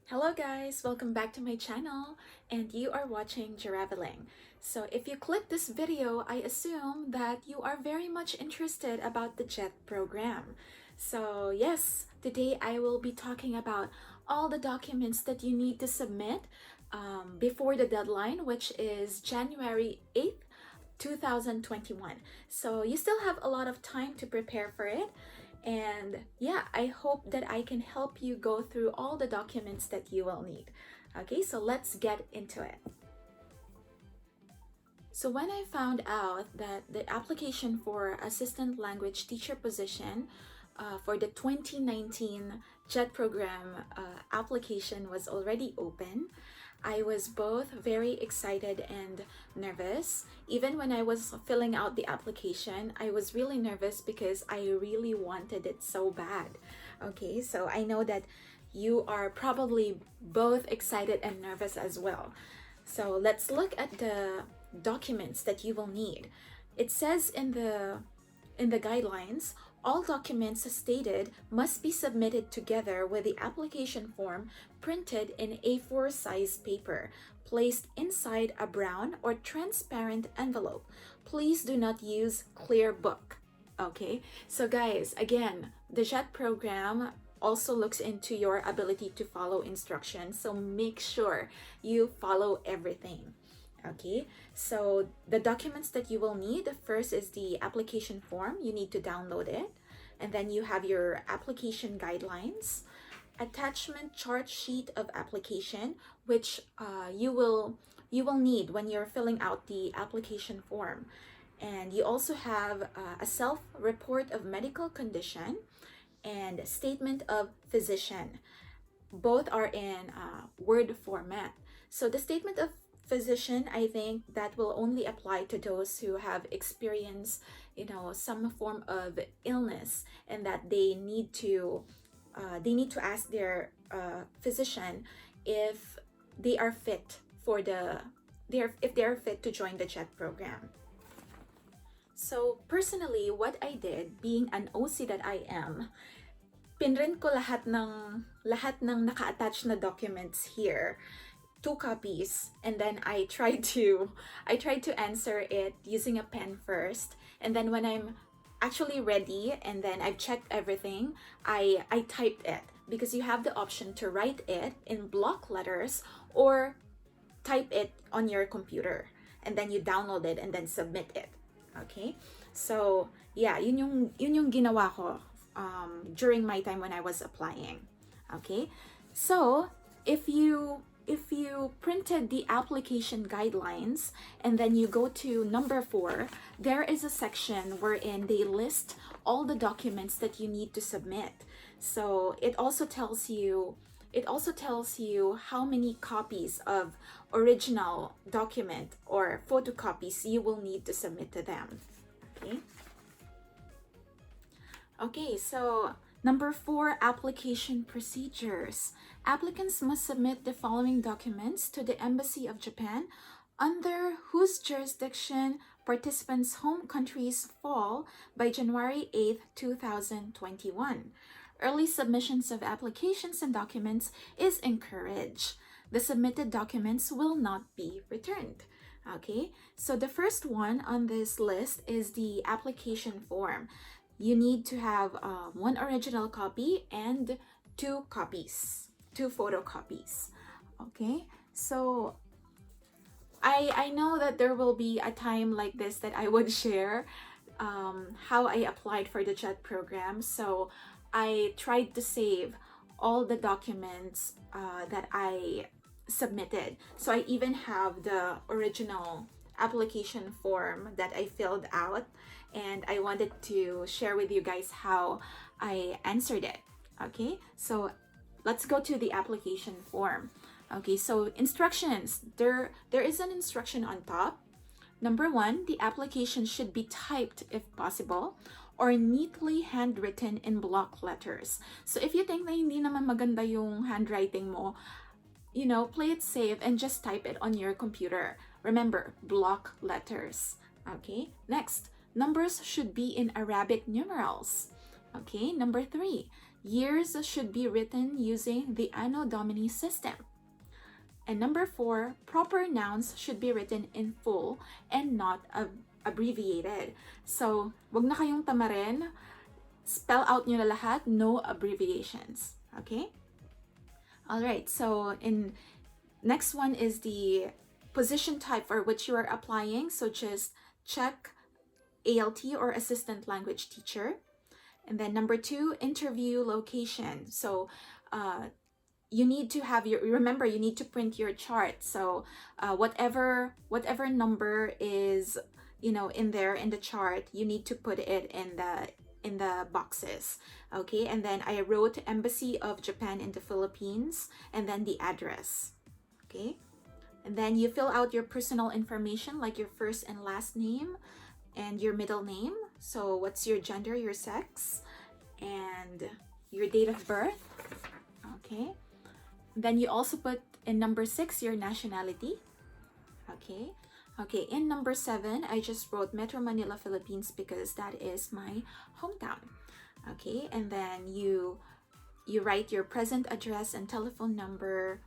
Hello guys, welcome back to my channel and you are watching Jaravelling. So if you click this video, I assume that you are very much interested about the JET program. So yes, today I will be talking about all the documents that you need to submit before the deadline, which is January 8th, 2021. So you still have a lot of time to prepare for it. And yeah, I hope that I can help you go through all the documents that you will need. Okay, so let's get into it. So when I found out that the application for assistant language teacher position for the 2019 JET program application was already open, I was both very excited and nervous. Even when I was filling out the application, I was really nervous because I really wanted it so bad. Okay, so I know that you are probably both excited and nervous as well. So let's look at the documents that you will need. It says in the guidelines, all documents stated must be submitted together with the application form printed in A4 size paper, placed inside a brown or transparent envelope. Please do not use clear book. Okay, so guys, again, the JET program also looks into your ability to follow instructions, so make sure you follow everything. Okay, so the documents that you will need, first is the application form. You need to download it, and then you have your application guidelines, attachment chart sheet of application, which you will need when you're filling out the application form. And you also have a self-report of medical condition and statement of physician. Both are in Word format. So the statement of physician, I think that will only apply to those who have experienced, some form of illness, and that they need to ask their physician if they are fit for if they are fit to join the JET program. So personally, what I did, being an OC that I am, pinrint ko lahat ng naka-attach na documents here, 2 copies, and then I tried to answer it using a pen first, and then when I'm actually ready and then I've checked everything, I typed it, because you have the option to write it in block letters or type it on your computer, and then you download it and then submit it. Okay, so yeah, yun yung ginawa ko during my time when I was applying. Okay, so if you printed the application guidelines and then you go to number 4, there is a section wherein they list all the documents that you need to submit. So it also tells you how many copies of original document or photocopies you will need to submit to them. Okay, so number 4, application procedures. Applicants must submit the following documents to the Embassy of Japan, under whose jurisdiction participants' home countries fall, by January 8th, 2021. Early submissions of applications and documents is encouraged. The submitted documents will not be returned. Okay, so the first one on this list is the application form. You need to have 1 original copy and 2 photocopies. Okay, so I know that there will be a time like this that I would share how I applied for the JET program. So I tried to save all the documents that I submitted. So I even have the original application form that I filled out, and I wanted to share with you guys how I answered it. Okay, so let's go to the application form. Okay, so instructions. There is an instruction on top. Number 1, the application should be typed if possible, or neatly handwritten in block letters. So if you think na hindi naman maganda yung handwriting mo, play it safe and just type it on your computer. Remember, block letters. Okay, next, numbers should be in Arabic numerals. Okay, number 3, Years should be written using the Anno Domini system. And number 4, proper nouns should be written in full and not abbreviated. So, wag na kayong tamarin. Spell out nyo na lahat, no abbreviations. Okay? Alright, so next one is the position type for which you are applying. So just check ALT or assistant language teacher. And then number 2, interview location. So you need to have remember, you need to print your chart. So whatever number is, in there in the chart, you need to put it in the boxes. Okay, and then I wrote Embassy of Japan in the Philippines, and then the address. Okay, and then you fill out your personal information, like your first and last name and your middle name. So what's your gender, your sex, and your date of birth. Okay, then you also put in number 6 your nationality. Okay, in number 7, I just wrote Metro Manila, Philippines, because that is my hometown. Okay, and then you write your present address and telephone number.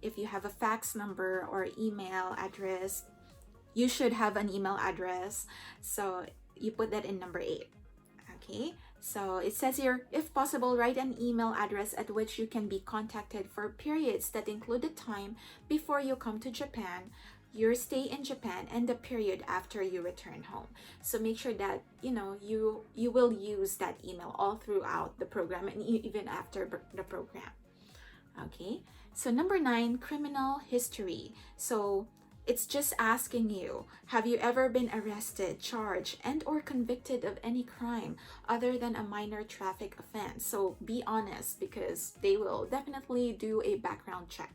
If you have a fax number or email address, you should have an email address. So you put that in number 8. Okay, so it says here, if possible, write an email address at which you can be contacted for periods that include the time before you come to Japan, your stay in Japan, and the period after you return home. So make sure that you will use that email all throughout the program and even after the program. Okay, so number 9, criminal history. So it's just asking you, have you ever been arrested, charged, and or convicted of any crime other than a minor traffic offense? So be honest, because they will definitely do a background check.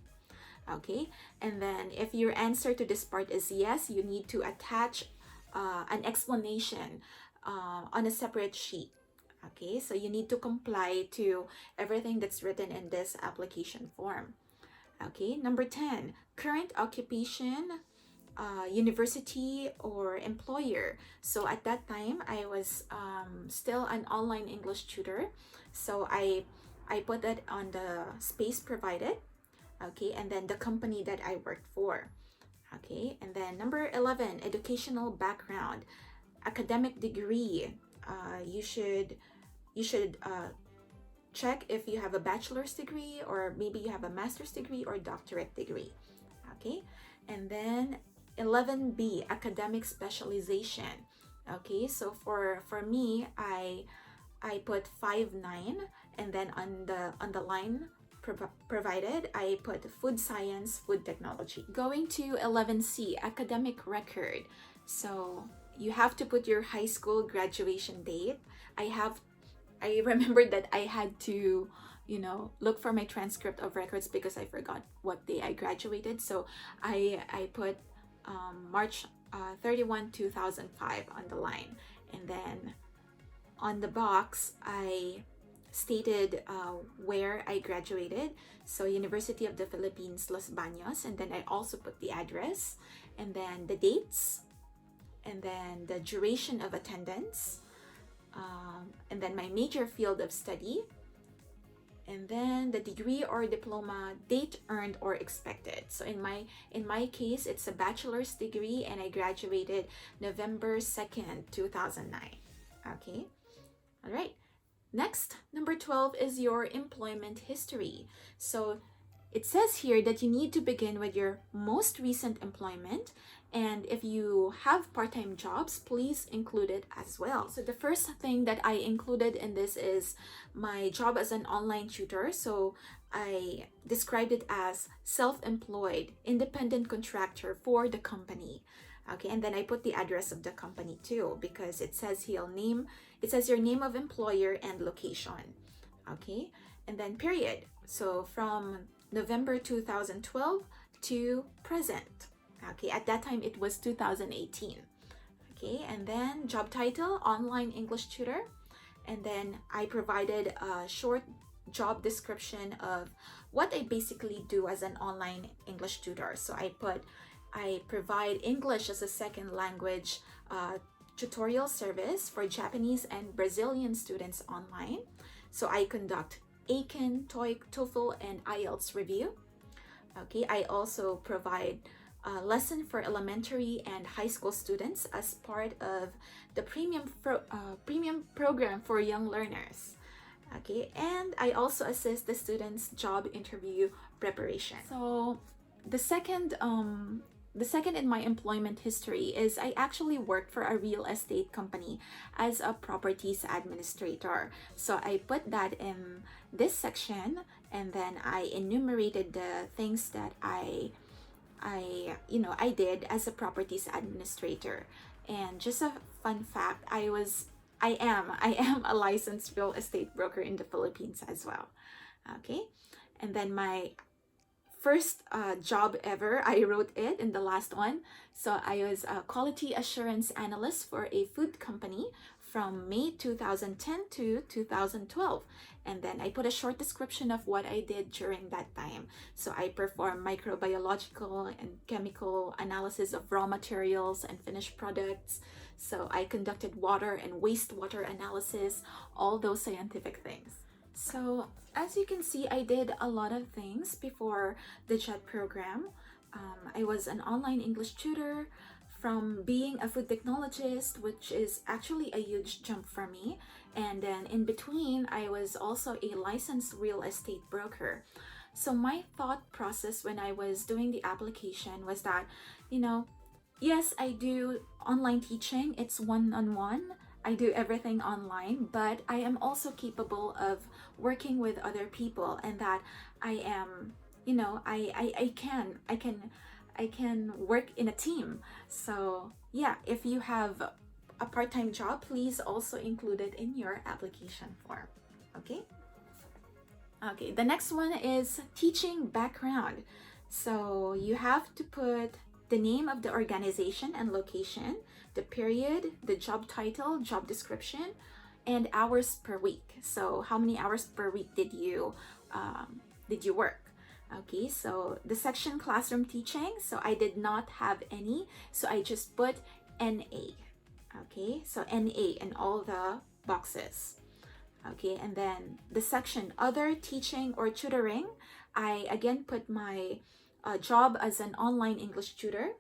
Okay, and then if your answer to this part is yes, you need to attach an explanation on a separate sheet. Okay, so you need to comply to everything that's written in this application form. Okay, number 10, current occupation, university or employer. So at that time, I was still an online English tutor. So I put that on the space provided. Okay, and then the company that I worked for. Okay, and then number 11, educational background, academic degree. You should check if you have a bachelor's degree, or maybe you have a master's degree or doctorate degree. Okay, and then 11B, academic specialization. Okay, so for me, I put 5-9, and then on the line provided, I put food science, food technology. Going to 11C, academic record. So you have to put your high school graduation date. I remembered that I had to look for my transcript of records because I forgot what day I graduated. So I put March 31, 2005 on the line, and then on the box I stated where I graduated. So University of the Philippines, Los Baños, and then I also put the address, and then the dates, and then the duration of attendance, and then my major field of study, and then the degree or diploma, date earned or expected. So in my case, it's a bachelor's degree, and I graduated November 2nd, 2009. Okay, all right. Next, number 12 is your employment history. So it says here that you need to begin with your most recent employment, and if you have part-time jobs, please include it as well. So the first thing that I included in this is my job as an online tutor. So I described it as self-employed, independent contractor for the company. Okay, and then I put the address of the company too, because it says here it says your name of employer and location. Okay, and then period. So from November 2012 to present. Okay, at that time it was 2018. Okay, and then job title, online English tutor, and then I provided a short job description of what I basically do as an online English tutor. So I provide English as a second language tutorial service for Japanese and Brazilian students online. So I conduct ACAN, TOEIC, TOEFL, and IELTS review. Okay, I also provide a lesson for elementary and high school students as part of the premium program for young learners. Okay, and I also assist the students' job interview preparation. So the second in my employment history is I actually worked for a real estate company as a properties administrator. So I put that in this section, and then I enumerated the things that I did as a properties administrator. And just a fun fact, I am a licensed real estate broker in the Philippines as well. Okay, and then my first job ever, I wrote it in the last one. So I was a quality assurance analyst for a food company from May 2010 to 2012. And then I put a short description of what I did during that time. So I performed microbiological and chemical analysis of raw materials and finished products. So I conducted water and wastewater analysis, all those scientific things. So as you can see, I did a lot of things before the JET program. I was an online English tutor, from being a food technologist, which is actually a huge jump for me. And then in between, I was also a licensed real estate broker. So my thought process when I was doing the application was that, yes, I do online teaching. It's one-on-one. I do everything online, but I am also capable of working with other people, and that I am, I can work in a team. So yeah, if you have a part-time job, please also include it in your application form. Okay. Okay, the next one is teaching background. So you have to put the name of the organization and location, the period, the job title, job description, and hours per week. So how many hours per week did you work? Okay, so the section classroom teaching, so I did not have any, so I just put NA. Okay, so NA in all the boxes. Okay, and then the section other teaching or tutoring, I again put my job as an online English tutor.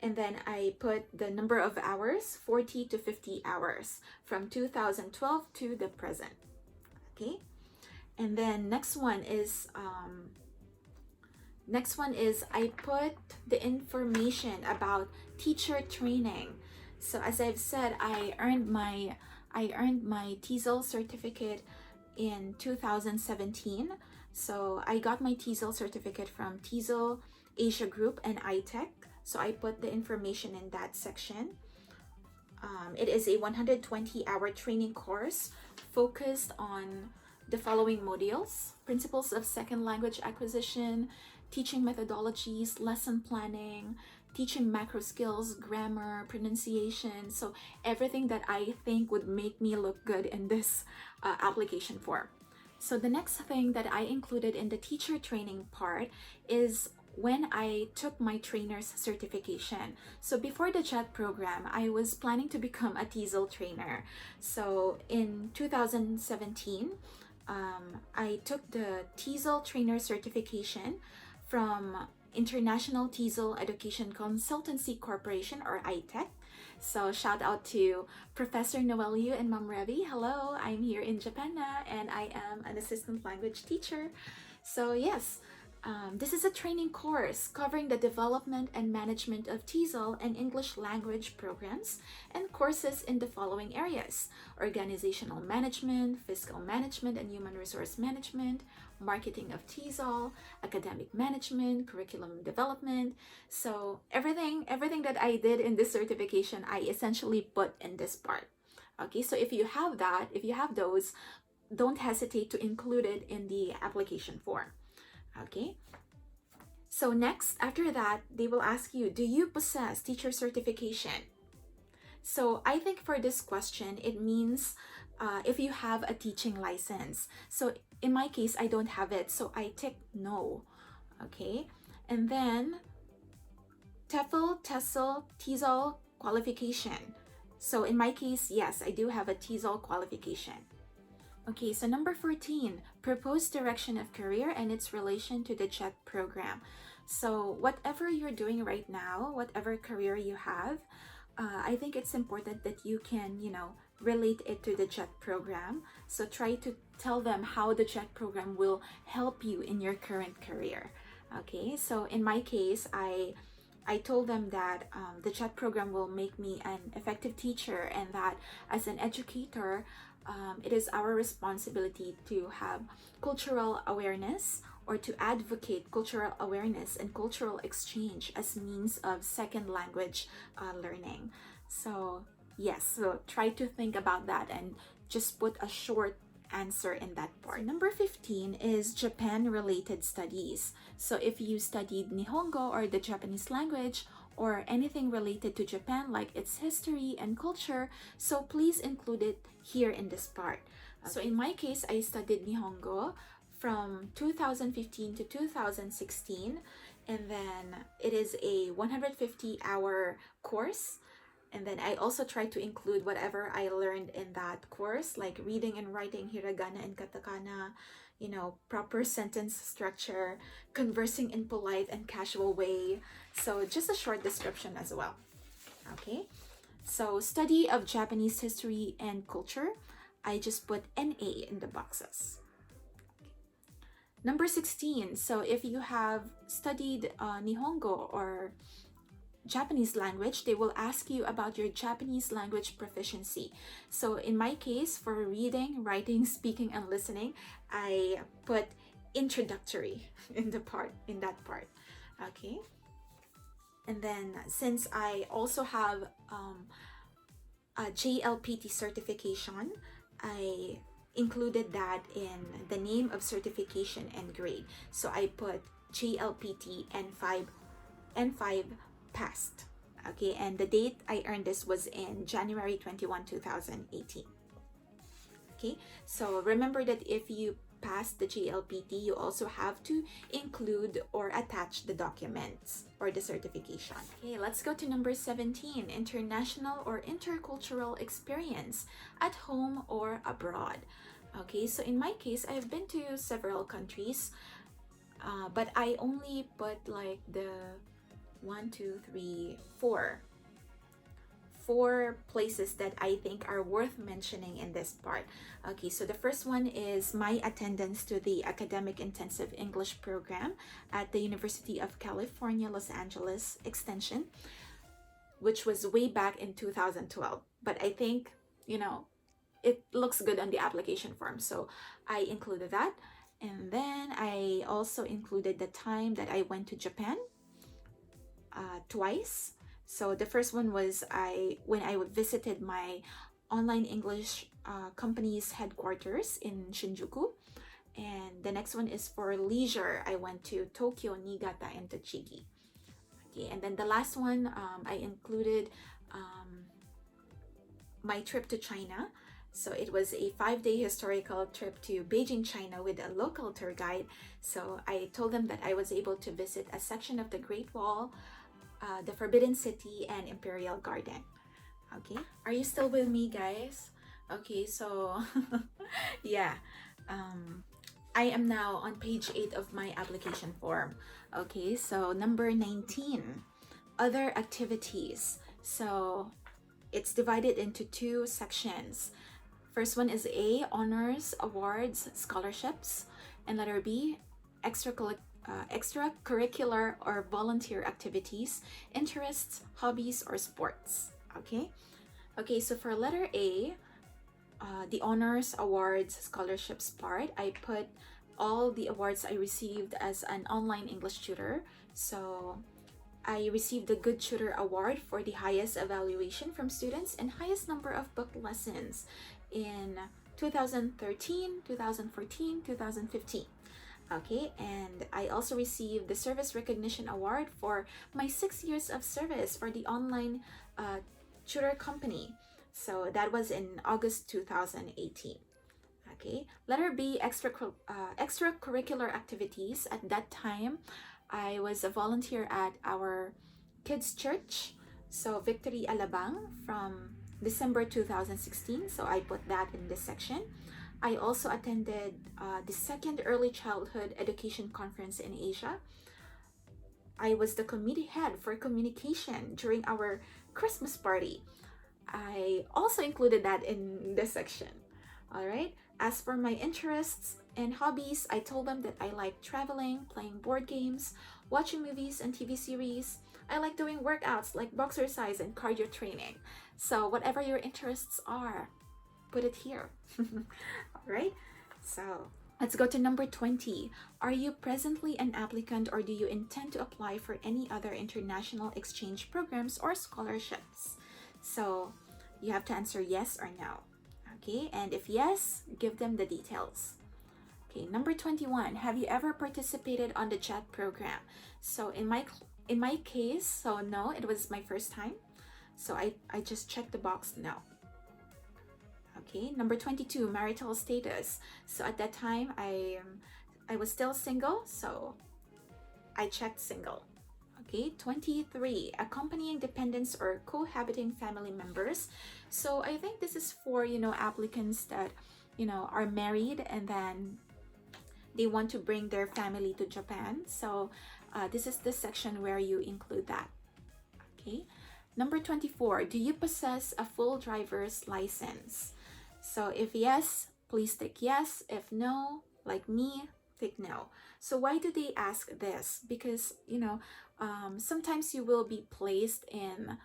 And then I put the number of hours, 40 to 50 hours from 2012 to the present. Okay. And then next one is I put the information about teacher training. So as I've said, I earned my TESOL certificate in 2017. So I got my TESOL certificate from TESOL Asia Group and iTech. So I put the information in that section. It is a 120-hour training course focused on the following modules: principles of second language acquisition, teaching methodologies, lesson planning, teaching macro skills, grammar, pronunciation. So everything that I think would make me look good in this application form. So the next thing that I included in the teacher training part is when I took my trainer's certification. So before the JET program, I was planning to become a TESOL trainer. So in 2017, I took the TESOL trainer certification from International TESOL Education Consultancy Corporation, or iTech. So shout out to Professor Noel Yu and Ma'am Revi. Hello, I'm here in Japan now, and I am an assistant language teacher. So yes, this is a training course covering the development and management of TESOL and English language programs and courses in the following areas: organizational management, fiscal management and human resource management, marketing of TESOL, academic management, curriculum development. So everything that I did in this certification, I essentially put in this part. Okay, so if you have those, don't hesitate to include it in the application form. Okay, so next, after that, they will ask you, do you possess teacher certification? So I think for this question, it means if you have a teaching license. So in my case, I don't have it, so I tick no. Okay, and then TEFL, TESOL, TESOL qualification. So in my case, yes, I do have a TESOL qualification. Okay, so number 14, proposed direction of career and its relation to the JET program. So whatever you're doing right now, whatever career you have, I think it's important that you can, relate it to the JET program. So try to tell them how the JET program will help you in your current career. Okay, so in my case, I told them that the JET program will make me an effective teacher, and that as an educator, it is our responsibility to have cultural awareness, or to advocate cultural awareness and cultural exchange as means of second language learning. So yes, so try to think about that and just put a short answer in that part. So number 15 is Japan related studies. So if you studied Nihongo, or the Japanese language, or anything related to Japan, like its history and culture, so please include it here in this part. So in my case, I studied Nihongo from 2015 to 2016, and then it is a 150-hour course. And then I also try to include whatever I learned in that course, like reading and writing hiragana and katakana, proper sentence structure, conversing in polite and casual way. So just a short description as well. Okay, so study of Japanese history and culture, I just put NA in the boxes. Number 16, so if you have studied Nihongo or Japanese language, they will ask you about your Japanese language proficiency. So in my case, for reading, writing, speaking, and listening, I put introductory in that part. Okay. And then since I also have a JLPT certification, I included that in the name of certification and grade. So I put JLPT N5 passed. Okay, and the date I earned this was in January 21, 2018. Okay, so remember that if you pass the JLPT, you also have to include or attach the documents or the certification. Okay, let's go to number 17, international or intercultural experience at home or abroad. Okay, so in my case, I've been to several countries, but I only put like the 4 places that I think are worth mentioning in this part. Okay, so the first one is my attendance to the academic intensive English program at the University of California, Los Angeles Extension, which was way back in 2012. But I think, it looks good on the application form, so I included that. And then I also included the time that I went to Japan twice. So the first one was when I visited my online English company's headquarters in Shinjuku, and the next one is for leisure. I went to Tokyo, Niigata, and Tochigi. Okay, and then the last one, I included my trip to China. So it was a 5-day historical trip to Beijing, China with a local tour guide. So I told them that I was able to visit a section of the Great Wall, the Forbidden City, and Imperial Garden. Okay, are you still with me, guys? Okay, so yeah, I am now on page 8 of my application form. Okay, so number 19, other activities. So it's divided into 2 sections. First one is A, honors, awards, scholarships, and letter B, extracurricular or volunteer activities, interests, hobbies, or sports. Okay, so for letter A, the honors, awards, scholarships part, I put all the awards I received as an online English tutor. So I received the Good Tutor Award for the highest evaluation from students and highest number of booked lessons in 2013, 2014, 2015. Okay, and I also received the Service Recognition Award for my 6 years of service for the online tutor company. So that was in August 2018. Okay, letter B, extracurricular activities. At that time, I was a volunteer at our kids' church, so Victory Alabang, from December 2016. So I put that in this section. I also attended the second Early Childhood Education Conference in Asia. I was the committee head for communication during our Christmas party. I also included that in this section. All right. As for my interests and hobbies, I told them that I like traveling, playing board games, watching movies and TV series. I like doing workouts like boxercise and cardio training. So whatever your interests are, put it here. All right. So let's go to number 20. Are you presently an applicant or do you intend to apply for any other international exchange programs or scholarships? So you have to answer yes or no. Okay, and if yes, give them the details. Okay, number 21. Have you ever participated on the JET program? So in my case, so no, it was my first time. So I just checked the box no. Okay, number 22, marital status. So at that time, I was still single, so I checked single. Okay, 23, accompanying dependents or cohabiting family members. So I think this is for, applicants that, are married and then they want to bring their family to Japan. So this is the section where you include that. Okay, number 24, do you possess a full driver's license? So if yes, please tick yes. If no, like me, tick no. So why do they ask this? Because, sometimes you will be placed in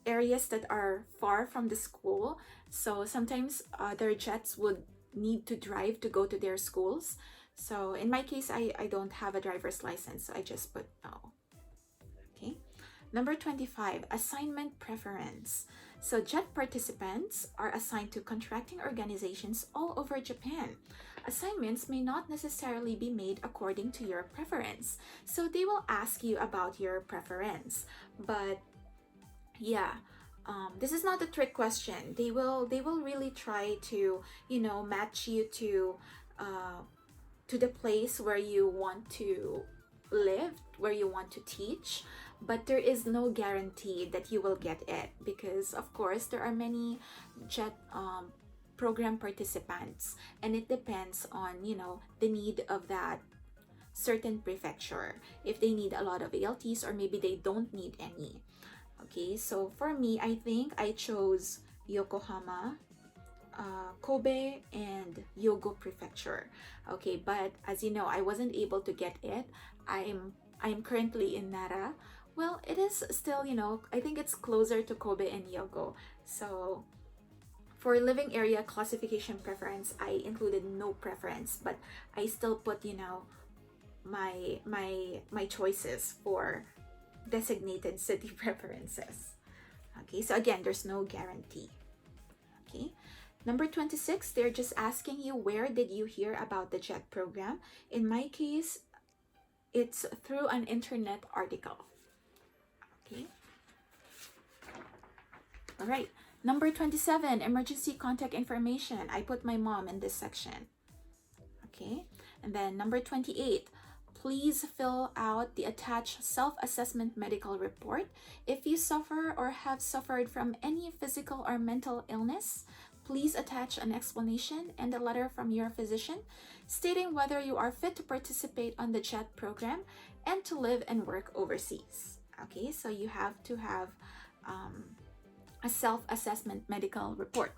areas that are far from the school. So sometimes their jets would need to drive to go to their schools. So in my case, I don't have a driver's license, so I just put no. Okay. Number 25, assignment preference. So JET participants are assigned to contracting organizations all over Japan. Assignments may not necessarily be made according to your preference. So they will ask you about your preference. But yeah, this is not a trick question. They will really try to, match you to the place where you want to live, where you want to teach. But there is no guarantee that you will get it because, of course, there are many JET program participants, and it depends on, the need of that certain prefecture. If they need a lot of ALTs or maybe they don't need any. Okay, so for me, I think I chose Yokohama, Kobe, and Hyogo Prefecture. Okay, but as you know, I wasn't able to get it. I'm currently in Nara. Well, it is still, I think it's closer to Kobe and Hyogo. So for living area classification preference, I included no preference, but I still put, my choices for designated city preferences. Okay, so again, there's no guarantee. Okay. Number 26, they're just asking you, where did you hear about the JET program? In my case, it's through an internet article. Okay. All right. Number 27, emergency contact information. I put my mom in this section. Okay. And then number 28, please fill out the attached self-assessment medical report. If you suffer or have suffered from any physical or mental illness, please attach an explanation and a letter from your physician stating whether you are fit to participate on the JET program and to live and work overseas. Okay, so you have to have a self-assessment medical report.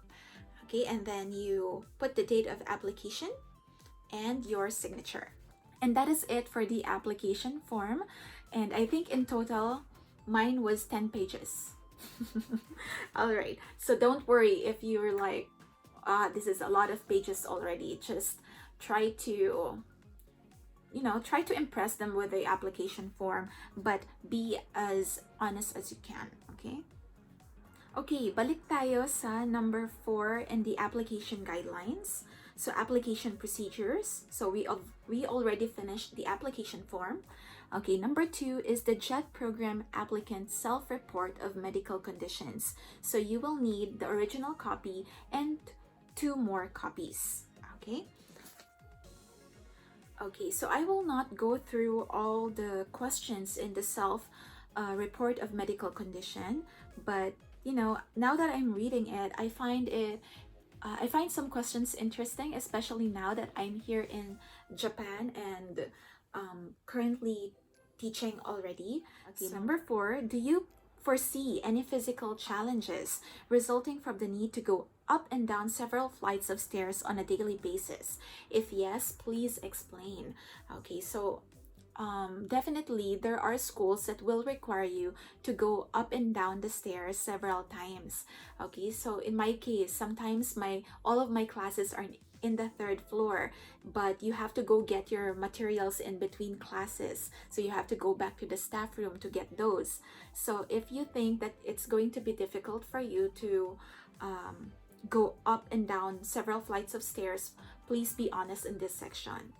Okay, and then you put the date of application and your signature. And that is it for the application form. And I think in total, mine was 10 pages. All right, so don't worry if you're like, this is a lot of pages already. Just try to impress them with the application form, but be as honest as you can. Okay, balik tayo sa number 4 in the application guidelines. So application procedures. So we already finished the application form. Okay, number 2 is the JET program applicant self-report of medical conditions. So you will need the original copy and 2 more copies. Okay, so I will not go through all the questions in the report of medical condition, but now that I'm reading it, I find it I find some questions interesting, especially now that I'm here in Japan and currently teaching already. Okay, number 4, do you foresee any physical challenges resulting from the need to go up and down several flights of stairs on a daily basis? If yes, please explain. Okay, so definitely there are schools that will require you to go up and down the stairs several times. Okay, so in my case, sometimes all of my classes are in the 3rd floor, but you have to go get your materials in between classes, so you have to go back to the staff room to get those. So if you think that it's going to be difficult for you to go up and down several flights of stairs, please be honest in this section.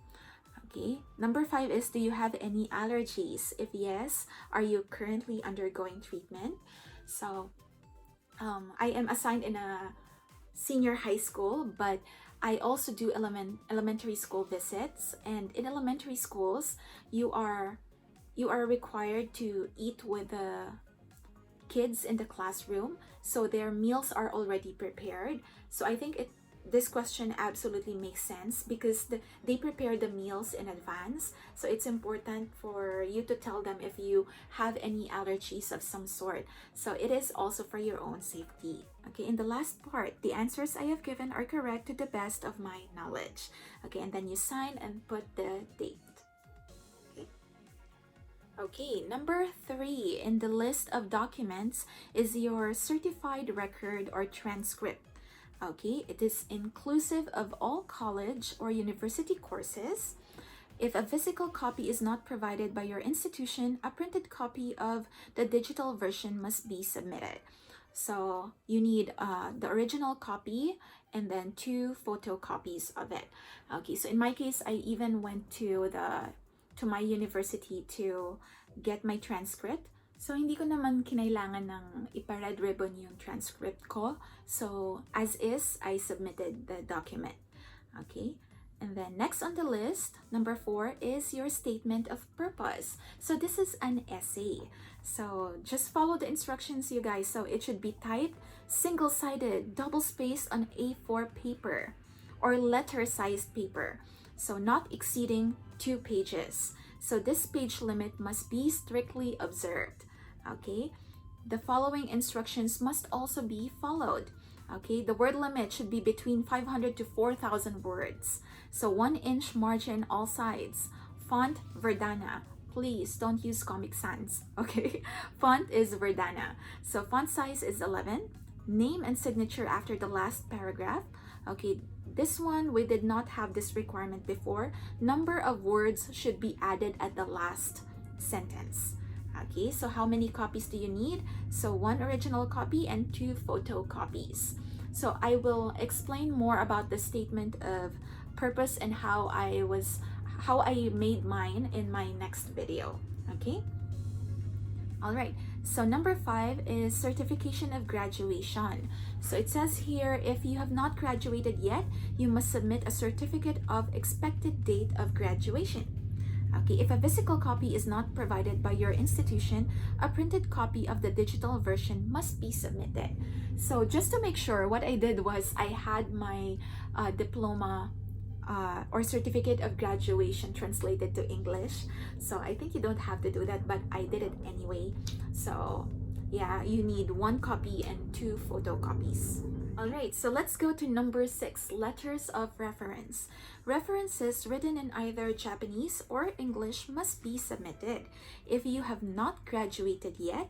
Okay, number 5 is, do you have any allergies? If yes, are you currently undergoing treatment? So I am assigned in a senior high school, but I also do elementary school visits, and in elementary schools you are required to eat with the kids in the classroom, so their meals are already prepared. So I think this question absolutely makes sense because they prepare the meals in advance. So it's important for you to tell them if you have any allergies of some sort. So it is also for your own safety. Okay, in the last part, the answers I have given are correct to the best of my knowledge. Okay, and then you sign and put the date. Okay, number 3 in the list of documents is your certified record or transcript. Okay, it is inclusive of all college or university courses. If a physical copy is not provided by your institution, a printed copy of the digital version must be submitted. So you need the original copy and then 2 photocopies of it. Okay, so in my case, I even went to my university to get my transcript. So, hindi ko naman kinailangan ng ipa-red ribbon yung transcript ko. So, as is, I submitted the document. Okay? And then next on the list, number 4 is your statement of purpose. So, this is an essay. So, just follow the instructions, you guys. So, it should be typed, single-sided, double-spaced on A4 paper or letter-sized paper. So, not exceeding 2 pages. So, this page limit must be strictly observed. Okay, the following instructions must also be followed. Okay, the word limit should be between 500 to 4,000 words. So 1-inch margin all sides. Font Verdana. Please don't use Comic Sans. Okay, font is Verdana. So font size is 11. Name and signature after the last paragraph. Okay, this one we did not have this requirement before. Number of words should be added at the last sentence. Okay, so how many copies do you need? So 1 original copy and 2 photocopies. So I will explain more about the statement of purpose and how I made mine in my next video. Okay? All right, so number 5 is certification of graduation. So it says here, if you have not graduated yet, you must submit a certificate of expected date of graduation. Okay, if a physical copy is not provided by your institution, a printed copy of the digital version must be submitted. So just to make sure, what I did was I had my diploma or certificate of graduation translated to English. So I think you don't have to do that, but I did it anyway. So yeah, you need 1 copy and 2 photocopies. Alright, so let's go to number 6, letters of reference. References written in either Japanese or English must be submitted. If you have not graduated yet,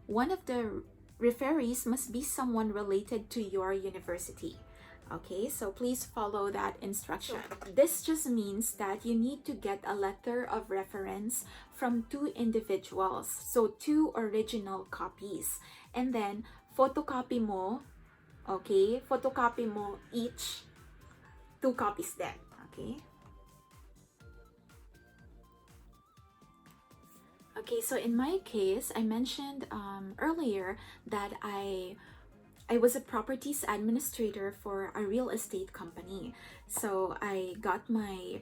one of the referees must be someone related to your university. Okay, so please follow that instruction. This just means that you need to get a letter of reference from 2 individuals. So 2 original copies. And then, photocopy mo. Okay, photocopy mo each 2 copies then. Okay. Okay, so in my case, I mentioned earlier that I was a properties administrator for a real estate company. So I got my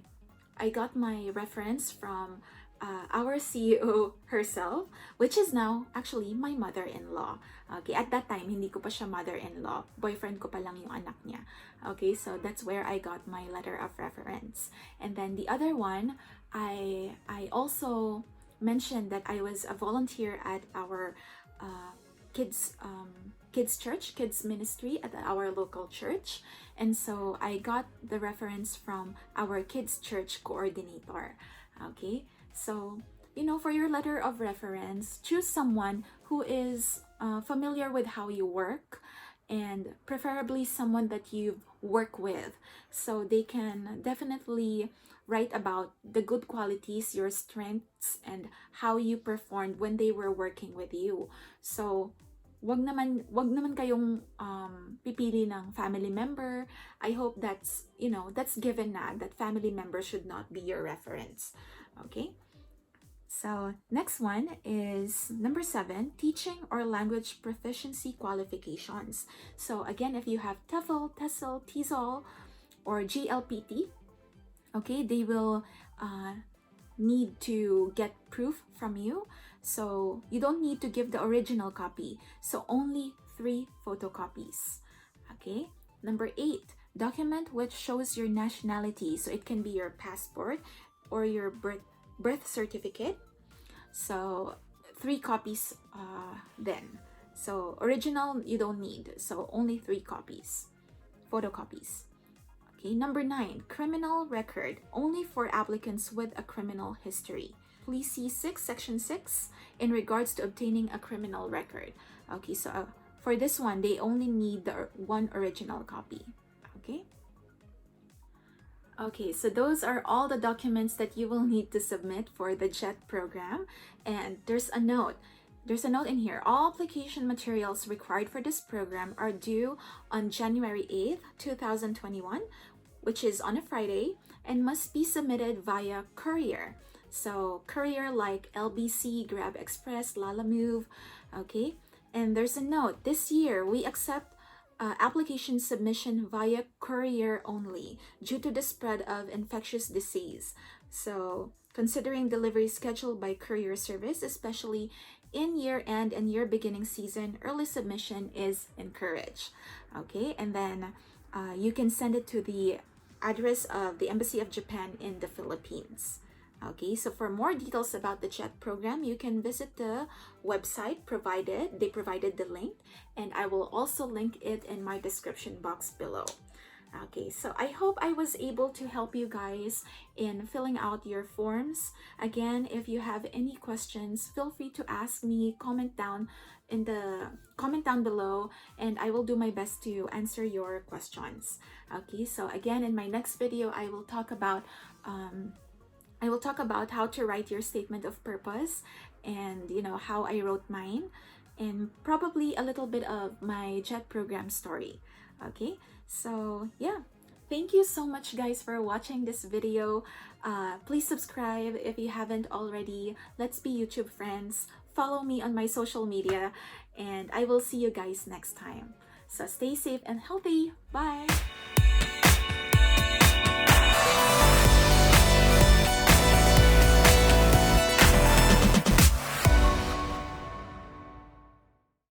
reference from our CEO herself, which is now actually my mother-in-law. Okay, at that time, hindi ko pa siya mother-in-law. Boyfriend ko pa lang yung anak niya. Okay, so that's where I got my letter of reference. And then the other one, I also mentioned that I was a volunteer at our kids church, kids ministry at our local church. And so I got the reference from our kids church coordinator. Okay, so for your letter of reference, choose someone who is familiar with how you work, and preferably someone that you've worked with, so they can definitely write about the good qualities, your strengths, and how you performed when they were working with you. So wag naman kayong pipili ng family member. I hope that's given na that family member should not be your reference. Okay, so next one is number 7, teaching or language proficiency qualifications. So again, if you have TEFL, TESOL, TESOL, or GLPT, okay, they will need to get proof from you. So you don't need to give the original copy. So only 3 photocopies. Okay. Number 8, document which shows your nationality. So it can be your passport or your birth certificate. So 3 copies then. So original you don't need. So only 3 copies, photocopies. Okay, number 9, criminal record, only for applicants with a criminal history. Please see section 6 in regards to obtaining a criminal record. Okay, so for this one, they only need the 1 original copy. Okay. Okay, so those are all the documents that you will need to submit for the JET program. And there's a note. There's a note in here. All application materials required for this program are due on January 8th, 2021, which is on a Friday, and must be submitted via courier. So courier like LBC, Grab Express, Lalamove, okay? And there's a note. This year, we accept application submission via courier only due to the spread of infectious disease. So considering delivery scheduled by courier service, especially in year-end and year-beginning season, early submission is encouraged. Okay, and then you can send it to the address of the Embassy of Japan in the Philippines. Okay, so for more details about the JET program, you can visit the website provided. They provided the link, and I will also link it in my description box below. Okay, so I hope I was able to help you guys in filling out your forms. Again, if you have any questions, feel free to ask me, comment down below, and I will do my best to answer your questions. Okay, so again, in my next video, I will talk about how to write your statement of purpose, and how I wrote mine, and probably a little bit of my JET program story. Okay, so yeah, thank you so much guys for watching this video. Please subscribe if you haven't already. Let's be YouTube friends. Follow me on my social media, and I will see you guys next time. So stay safe and healthy. Bye.